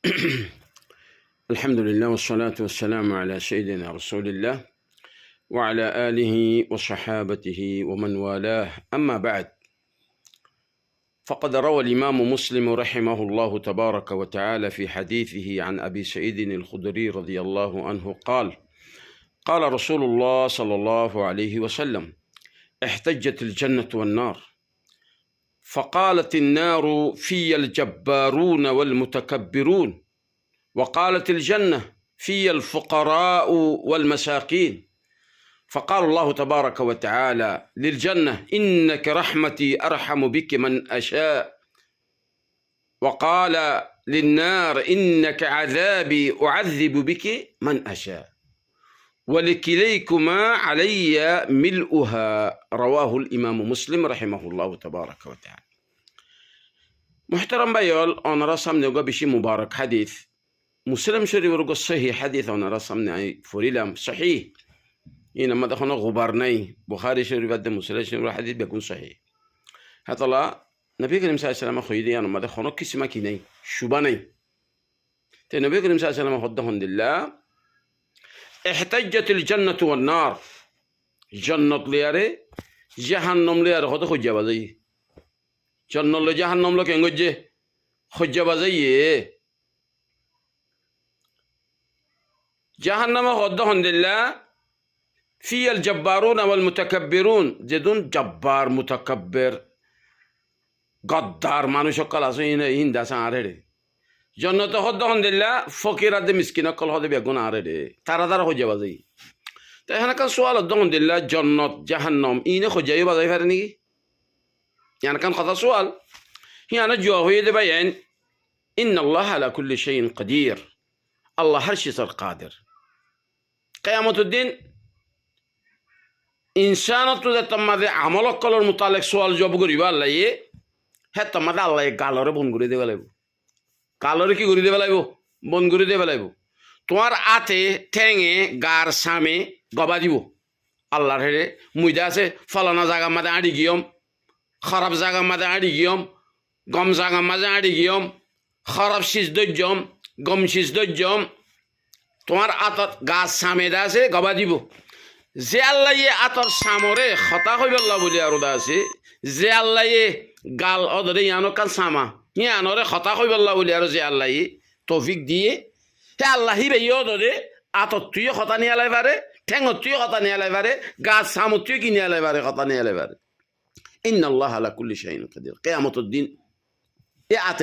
الحمد لله والصلاة والسلام على سيدنا رسول الله وعلى آله وصحابته ومن والاه، أما بعد، فقد روى الإمام مسلم رحمه الله تبارك وتعالى في حديثه عن أبي سعيد الخدري رضي الله عنه قال: قال رسول الله صلى الله عليه وسلم: احتجت الجنة والنار، فقالت النار: في الجبارون والمتكبرون، وقالت الجنة: في الفقراء والمساكين. فقال الله تبارك وتعالى للجنة: إنك رحمتي أرحم بك من أشاء. وقال للنار: إنك عذابي أعذب بك من أشاء، ولكليكما علي ملؤها. رواه الإمام مسلم رحمه الله تبارك وتعالى. محترم بيول أنا رسم نقبشي مبارك حديث مسلم شريف ورقو صحيح حديث أنا رسم فريلم صحيح إنما دخلنا غبرني بخاري شريف هذا مسلم شريف حديث بيكون صحيح. هذا لا نبي كريم صلى الله عليه وسلم خيدي أنا ما دخلنا كسمة كني شباني تنبي كريم صلى الله عليه وسلم خدهم لله. احتجت الجنة والنار، جنة ليارة جهنم ليارة خد خجّة بزي جنة ل جهنم لك إنجّة خجّة بزي جهنم خدهم لله. في الجبارون والمتكبرون، جدون جبار متكبر غدار مانو شكل أصين هندا سعره جنة خدهم لله. فقير هذا مسكين كل هذا بيكون عاره ترى خجّة بزي. تهنا كان سؤال دون دلله جنة جهنم إنه خجّة بزي فرني يعني كان خطأ سؤال. هنا جوابه يبين إن الله على كل شيء قدير، الله هر شيء صار قادر. قيامة الدين إنسان تودت ماذا عملك كل المتعلق سؤال جواب غريبة الله يه هت ماذا الله يقالره بون غريدة ولا يبو قالره كي غريدة ولا يبو بون غريدة ولا يبو তোমার আতে ঠেঙে গার সামে গবা দিব আল্লাহর হেরে মুইদা আছে ফলানা জায়গা মাঝে আড়ি গিয়ম খারাপ জায়গা মাঝে আড়ি গিয়ম গম জায়গা মাঝে আড়ি গিয়ম খারাপ শীষ দৈর্যম গম শীষ দৈর্যম তোমার আতর গাছ সামে দা আছে গবা দিব। যে আল্লাহ আতর সামরে হতা হইবল্লা বলি আর দা আছে যে আল্লাহ গাল অদরে ইয়ানো কাল সামা ইয়ানরে হতা হইবল্লা বলি আর যে আল্লাহ তৌফিক দিয়ে হে আল্লাহ হি বেয় দরে আতর তুই কথা নিয়ে আলাই পারে ঠেঙ তুই কথা নিয়ে আলাই পারে গাছ সামু তুই কি নিয়ে আলাই পারে কথা নিয়ে আলাই পারে। ইন্নাল্লাহ আলা কুল্লি শাইইন কাদির। কিয়ামতের দিন এ আতে